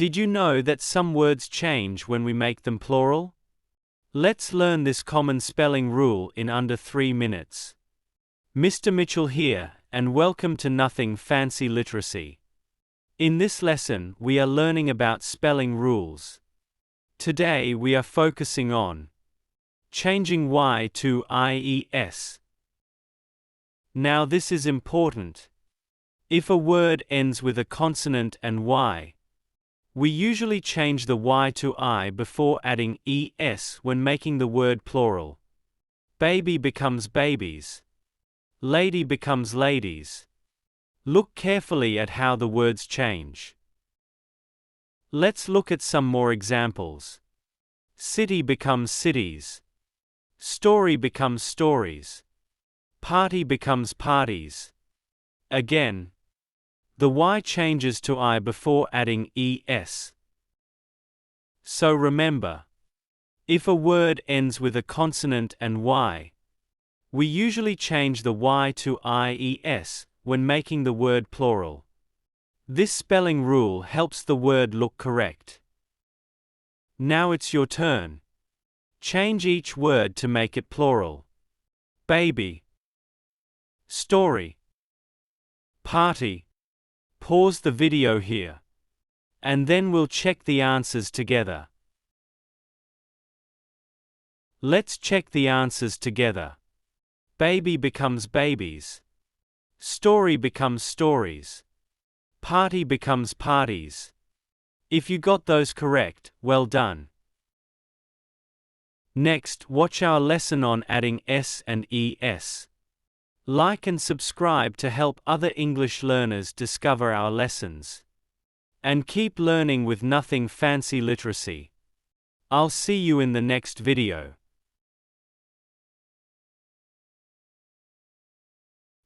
Did you know that some words change when we make them plural? Let's learn this common spelling rule in under 3 minutes. Mr. Mitchell here, and welcome to Nothing Fancy Literacy. In this lesson, we are learning about spelling rules. Today we are focusing on changing Y to IES. Now this is important. If a word ends with a consonant and Y, we usually change the Y to I before adding ES when making the word plural. Baby becomes babies. Lady becomes ladies. Look carefully at how the words change. Let's look at some more examples. City becomes cities. Story becomes stories. Party becomes parties. Again, the Y changes to I before adding ES. So remember, if a word ends with a consonant and Y, we usually change the Y to IES when making the word plural. This spelling rule helps the word look correct. Now it's your turn. Change each word to make it plural. Baby. Story. Party. Pause the video here. And then we'll check the answers together. Let's check the answers together. Baby becomes babies. Story becomes stories. Party becomes parties. If you got those correct, well done. Next, watch our lesson on adding S and ES. Like and subscribe to help other English learners discover our lessons. And keep learning with Nothing Fancy Literacy. I'll see you in the next video.